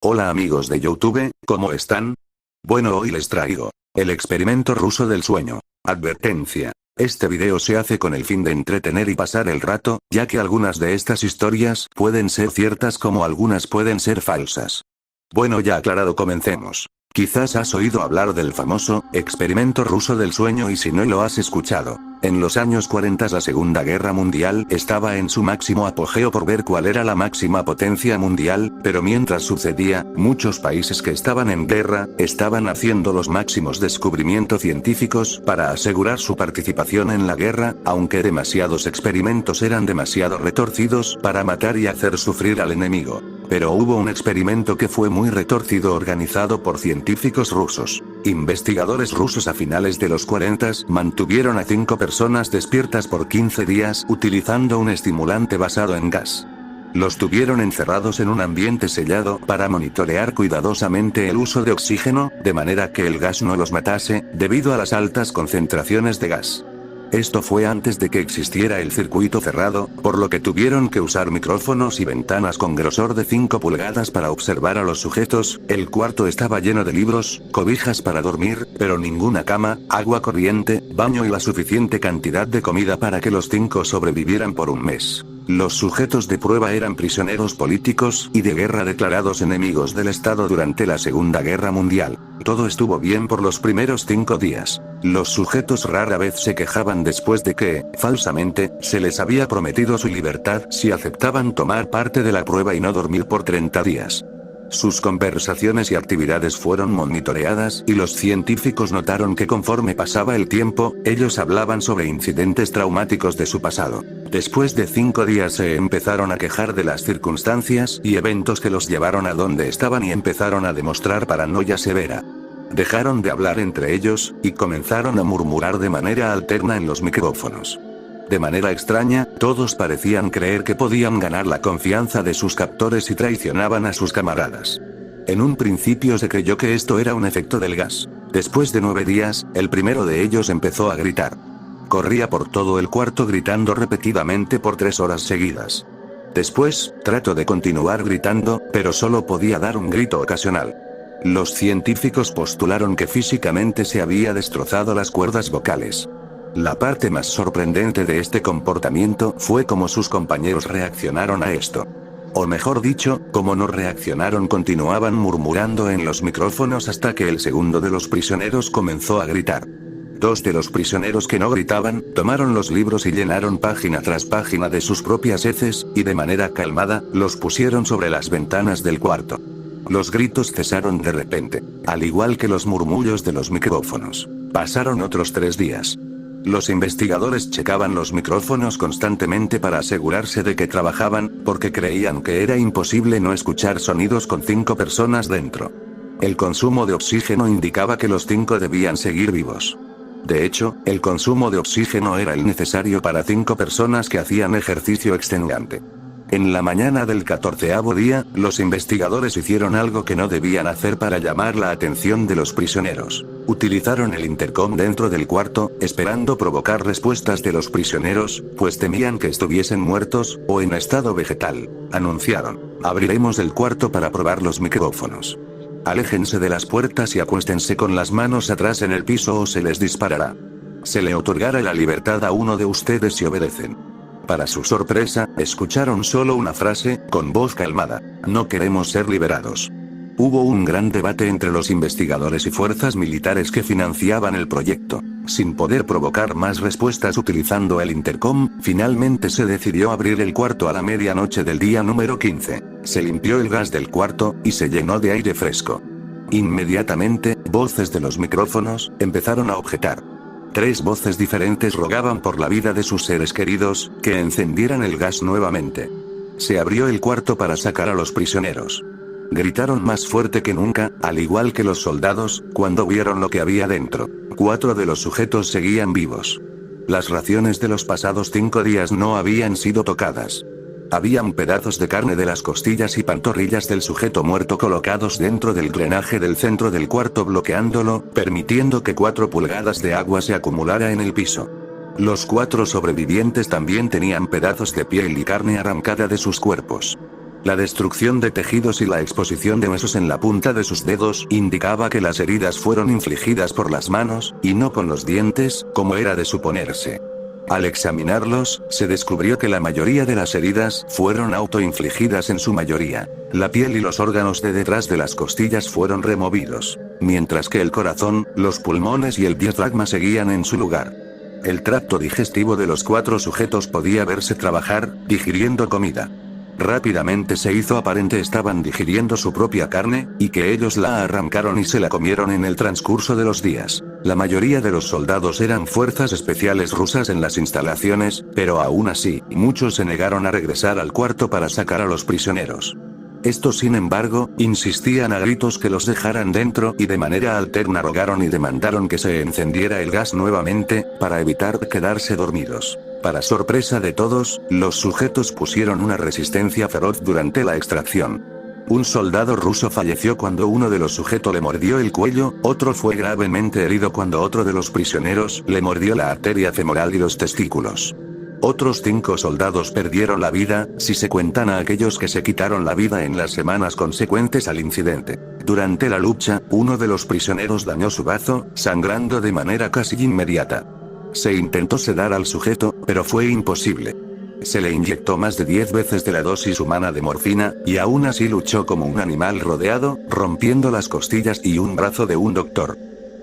Hola amigos de YouTube, ¿cómo están? Bueno, hoy les traigo el experimento ruso del sueño. Advertencia. Este video se hace con el fin de entretener y pasar el rato, ya que algunas de estas historias pueden ser ciertas como algunas pueden ser falsas. Bueno, ya aclarado, comencemos. Quizás has oído hablar del famoso experimento ruso del sueño, y si no lo has escuchado, en los años 40 la Segunda Guerra Mundial estaba en su máximo apogeo por ver cuál era la máxima potencia mundial, pero mientras sucedía, muchos países que estaban en guerra, estaban haciendo los máximos descubrimientos científicos para asegurar su participación en la guerra, aunque demasiados experimentos eran demasiado retorcidos para matar y hacer sufrir al enemigo. Pero hubo un experimento que fue muy retorcido, organizado por científicos rusos. Investigadores rusos a finales de los 40 mantuvieron a 5 personas despiertas por 15 días utilizando un estimulante basado en gas. Los tuvieron encerrados en un ambiente sellado para monitorear cuidadosamente el uso de oxígeno, de manera que el gas no los matase, debido a las altas concentraciones de gas. Esto fue antes de que existiera el circuito cerrado, por lo que tuvieron que usar micrófonos y ventanas con grosor de 5 pulgadas para observar a los sujetos. El cuarto estaba lleno de libros, cobijas para dormir, pero ninguna cama, agua corriente, baño y la suficiente cantidad de comida para que los 5 sobrevivieran por un mes. Los sujetos de prueba eran prisioneros políticos y de guerra declarados enemigos del Estado durante la Segunda Guerra Mundial. Todo estuvo bien por los primeros 5 días. Los sujetos rara vez se quejaban después de que, falsamente, se les había prometido su libertad si aceptaban tomar parte de la prueba y no dormir por 30 días. Sus conversaciones y actividades fueron monitoreadas y los científicos notaron que conforme pasaba el tiempo, ellos hablaban sobre incidentes traumáticos de su pasado. Después de 5 días se empezaron a quejar de las circunstancias y eventos que los llevaron a donde estaban y empezaron a demostrar paranoia severa. Dejaron de hablar entre ellos, y comenzaron a murmurar de manera alterna en los micrófonos. De manera extraña, todos parecían creer que podían ganar la confianza de sus captores y traicionaban a sus camaradas. En un principio se creyó que esto era un efecto del gas. Después de 9 días, el primero de ellos empezó a gritar. Corría por todo el cuarto gritando repetidamente por 3 horas seguidas. Después, trató de continuar gritando, pero solo podía dar un grito ocasional. Los científicos postularon que físicamente se había destrozado las cuerdas vocales. La parte más sorprendente de este comportamiento fue cómo sus compañeros reaccionaron a esto. O mejor dicho, cómo no reaccionaron. Continuaban murmurando en los micrófonos hasta que el segundo de los prisioneros comenzó a gritar. 2 de los prisioneros que no gritaban, tomaron los libros y llenaron página tras página de sus propias heces, y de manera calmada, los pusieron sobre las ventanas del cuarto. Los gritos cesaron de repente, al igual que los murmullos de los micrófonos. Pasaron otros 3 días. Los investigadores checaban los micrófonos constantemente para asegurarse de que trabajaban, porque creían que era imposible no escuchar sonidos con 5 personas dentro. El consumo de oxígeno indicaba que los 5 debían seguir vivos. De hecho, el consumo de oxígeno era el necesario para 5 personas que hacían ejercicio extenuante. En la mañana del 14º día, los investigadores hicieron algo que no debían hacer para llamar la atención de los prisioneros. Utilizaron el intercom dentro del cuarto, esperando provocar respuestas de los prisioneros, pues temían que estuviesen muertos, o en estado vegetal. Anunciaron: abriremos el cuarto para probar los micrófonos. Aléjense de las puertas y acuéstense con las manos atrás en el piso o se les disparará. Se le otorgará la libertad a uno de ustedes si obedecen. Para su sorpresa, escucharon solo una frase, con voz calmada: no queremos ser liberados. Hubo un gran debate entre los investigadores y fuerzas militares que financiaban el proyecto. Sin poder provocar más respuestas utilizando el intercom, finalmente se decidió abrir el cuarto a la medianoche del día número 15. Se limpió el gas del cuarto, y se llenó de aire fresco. Inmediatamente, voces de los micrófonos empezaron a objetar. 3 voces diferentes rogaban por la vida de sus seres queridos, que encendieran el gas nuevamente. Se abrió el cuarto para sacar a los prisioneros. Gritaron más fuerte que nunca, al igual que los soldados, cuando vieron lo que había dentro. 4 de los sujetos seguían vivos. Las raciones de los pasados 5 días no habían sido tocadas. Habían pedazos de carne de las costillas y pantorrillas del sujeto muerto colocados dentro del drenaje del centro del cuarto, bloqueándolo, permitiendo que 4 pulgadas de agua se acumulara en el piso. Los 4 sobrevivientes también tenían pedazos de piel y carne arrancada de sus cuerpos. La destrucción de tejidos y la exposición de huesos en la punta de sus dedos indicaba que las heridas fueron infligidas por las manos, y no con los dientes, como era de suponerse. Al examinarlos, se descubrió que la mayoría de las heridas fueron autoinfligidas en su mayoría. La piel y los órganos de detrás de las costillas fueron removidos, mientras que el corazón, los pulmones y el diafragma seguían en su lugar. El tracto digestivo de los 4 sujetos podía verse trabajar, digiriendo comida. Rápidamente se hizo aparente estaban digiriendo su propia carne, y que ellos la arrancaron y se la comieron en el transcurso de los días. La mayoría de los soldados eran fuerzas especiales rusas en las instalaciones, pero aún así, muchos se negaron a regresar al cuarto para sacar a los prisioneros. Estos sin embargo, insistían a gritos que los dejaran dentro y de manera alterna rogaron y demandaron que se encendiera el gas nuevamente, para evitar quedarse dormidos. Para sorpresa de todos, los sujetos pusieron una resistencia feroz durante la extracción. Un soldado ruso falleció cuando uno de los sujetos le mordió el cuello, otro fue gravemente herido cuando otro de los prisioneros le mordió la arteria femoral y los testículos. Otros 5 soldados perdieron la vida, si se cuentan a aquellos que se quitaron la vida en las semanas consecuentes al incidente. Durante la lucha, uno de los prisioneros dañó su bazo, sangrando de manera casi inmediata. Se intentó sedar al sujeto, pero fue imposible. Se le inyectó más de 10 veces de la dosis humana de morfina, y aún así luchó como un animal rodeado, rompiendo las costillas y un brazo de un doctor.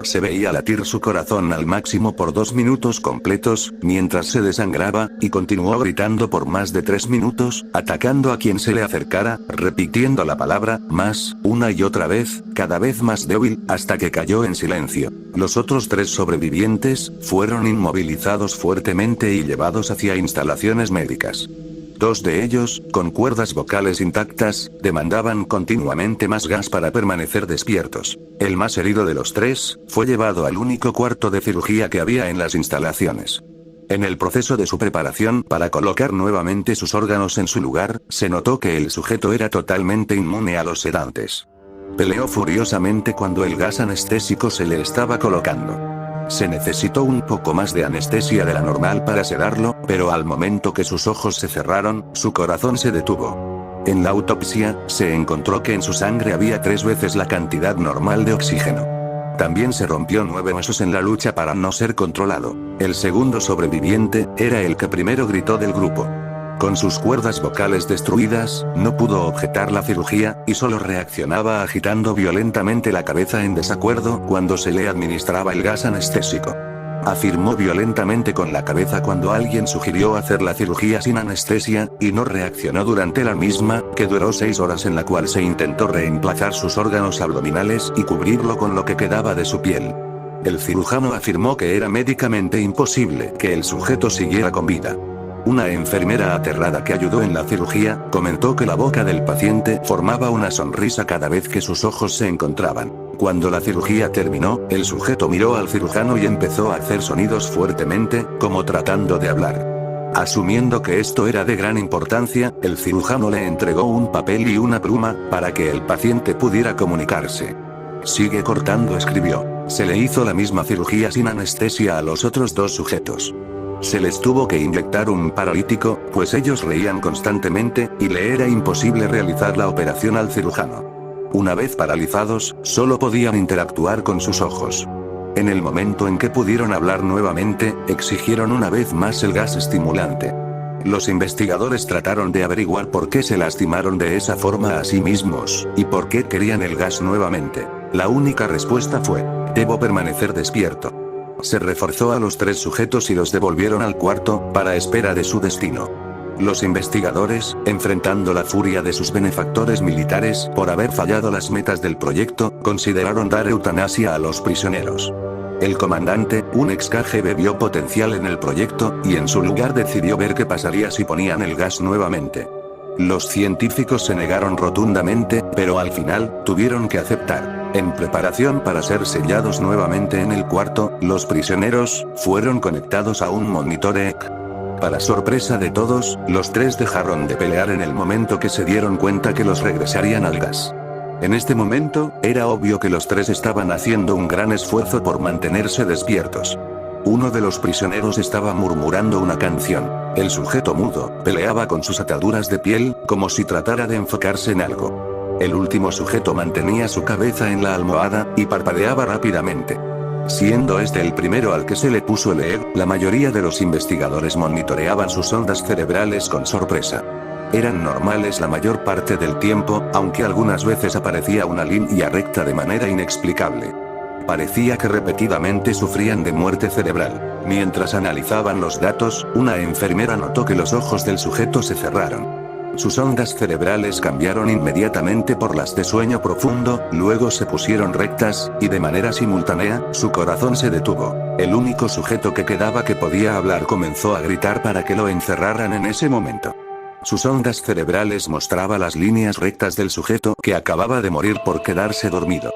Se veía latir su corazón al máximo por 2 minutos completos, mientras se desangraba, y continuó gritando por más de 3 minutos, atacando a quien se le acercara, repitiendo la palabra, más, una y otra vez, cada vez más débil, hasta que cayó en silencio. Los otros 3 sobrevivientes, fueron inmovilizados fuertemente y llevados hacia instalaciones médicas. 2 de ellos, con cuerdas vocales intactas, demandaban continuamente más gas para permanecer despiertos. El más herido de los 3, fue llevado al único cuarto de cirugía que había en las instalaciones. En el proceso de su preparación para colocar nuevamente sus órganos en su lugar, se notó que el sujeto era totalmente inmune a los sedantes. Peleó furiosamente cuando el gas anestésico se le estaba colocando. Se necesitó un poco más de anestesia de la normal para sedarlo, pero al momento que sus ojos se cerraron, su corazón se detuvo. En la autopsia, se encontró que en su sangre había 3 veces la cantidad normal de oxígeno. También se rompió 9 huesos en la lucha para no ser controlado. El segundo sobreviviente, era el que primero gritó del grupo. Con sus cuerdas vocales destruidas, no pudo objetar la cirugía, y solo reaccionaba agitando violentamente la cabeza en desacuerdo cuando se le administraba el gas anestésico. Afirmó violentamente con la cabeza cuando alguien sugirió hacer la cirugía sin anestesia, y no reaccionó durante la misma, que duró 6 horas en la cual se intentó reemplazar sus órganos abdominales y cubrirlo con lo que quedaba de su piel. El cirujano afirmó que era médicamente imposible que el sujeto siguiera con vida. Una enfermera aterrada que ayudó en la cirugía, comentó que la boca del paciente formaba una sonrisa cada vez que sus ojos se encontraban. Cuando la cirugía terminó, el sujeto miró al cirujano y empezó a hacer sonidos fuertemente, como tratando de hablar. Asumiendo que esto era de gran importancia, el cirujano le entregó un papel y una pluma, para que el paciente pudiera comunicarse. Sigue cortando, escribió. Se le hizo la misma cirugía sin anestesia a los otros 2 sujetos. Se les tuvo que inyectar un paralítico, pues ellos reían constantemente, y le era imposible realizar la operación al cirujano. Una vez paralizados, solo podían interactuar con sus ojos. En el momento en que pudieron hablar nuevamente, exigieron una vez más el gas estimulante. Los investigadores trataron de averiguar por qué se lastimaron de esa forma a sí mismos, y por qué querían el gas nuevamente. La única respuesta fue: debo permanecer despierto. Se reforzó a los 3 sujetos y los devolvieron al cuarto, para espera de su destino. Los investigadores, enfrentando la furia de sus benefactores militares por haber fallado las metas del proyecto, consideraron dar eutanasia a los prisioneros. El comandante, un ex KGB, vio potencial en el proyecto, y en su lugar decidió ver qué pasaría si ponían el gas nuevamente. Los científicos se negaron rotundamente, pero al final, tuvieron que aceptar. En preparación para ser sellados nuevamente en el cuarto, los prisioneros fueron conectados a un monitor EEC. Para sorpresa de todos, los 3 dejaron de pelear en el momento que se dieron cuenta que los regresarían al gas. En este momento, era obvio que los 3 estaban haciendo un gran esfuerzo por mantenerse despiertos. Uno de los prisioneros estaba murmurando una canción. El sujeto mudo peleaba con sus ataduras de piel, como si tratara de enfocarse en algo. El último sujeto mantenía su cabeza en la almohada, y parpadeaba rápidamente. Siendo este el primero al que se le puso el EEG, la mayoría de los investigadores monitoreaban sus ondas cerebrales con sorpresa. Eran normales la mayor parte del tiempo, aunque algunas veces aparecía una línea recta de manera inexplicable. Parecía que repetidamente sufrían de muerte cerebral. Mientras analizaban los datos, una enfermera notó que los ojos del sujeto se cerraron. Sus ondas cerebrales cambiaron inmediatamente por las de sueño profundo, luego se pusieron rectas, y de manera simultánea, su corazón se detuvo. El único sujeto que quedaba que podía hablar comenzó a gritar para que lo encerraran en ese momento. Sus ondas cerebrales mostraban las líneas rectas del sujeto que acababa de morir por quedarse dormido.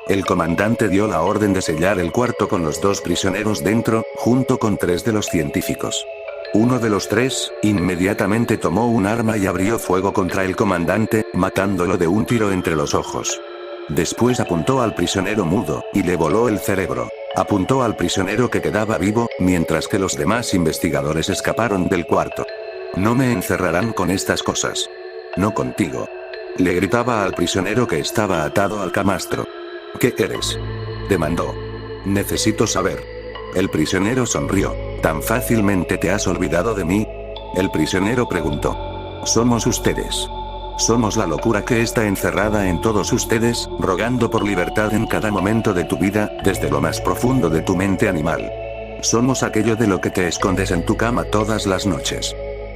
El comandante dio la orden de sellar el cuarto con los 2 prisioneros dentro, junto con 3 de los científicos. Uno de los 3, inmediatamente tomó un arma y abrió fuego contra el comandante, matándolo de un tiro entre los ojos. Después apuntó al prisionero mudo, y le voló el cerebro. Apuntó al prisionero que quedaba vivo, mientras que los demás investigadores escaparon del cuarto. No me encerrarán con estas cosas. No contigo. Le gritaba al prisionero que estaba atado al camastro. ¿Qué eres? Demandó. Necesito saber. El prisionero sonrió. ¿Tan fácilmente te has olvidado de mí? El prisionero preguntó. Somos ustedes. Somos la locura que está encerrada en todos ustedes, rogando por libertad en cada momento de tu vida, desde lo más profundo de tu mente animal. Somos aquello de lo que te escondes en tu cama todas las noches.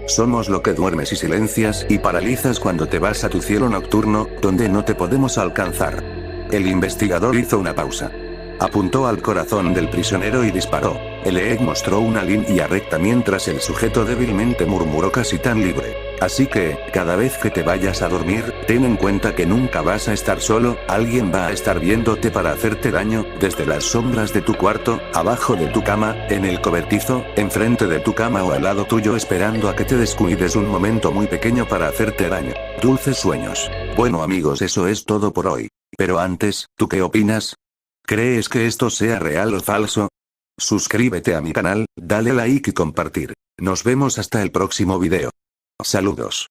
Somos lo que duermes y silencias y paralizas cuando te vas a tu cielo nocturno, donde no te podemos alcanzar. El investigador hizo una pausa. Apuntó al corazón del prisionero y disparó. El EEG mostró una línea recta mientras el sujeto débilmente murmuró casi tan libre. Así que, cada vez que te vayas a dormir, ten en cuenta que nunca vas a estar solo, alguien va a estar viéndote para hacerte daño, desde las sombras de tu cuarto, abajo de tu cama, en el cobertizo, enfrente de tu cama o al lado tuyo esperando a que te descuides un momento muy pequeño para hacerte daño. Dulces sueños. Bueno amigos, eso es todo por hoy. Pero antes, ¿tú qué opinas? ¿Crees que esto sea real o falso? Suscríbete a mi canal, dale like y compartir. Nos vemos hasta el próximo video. Saludos.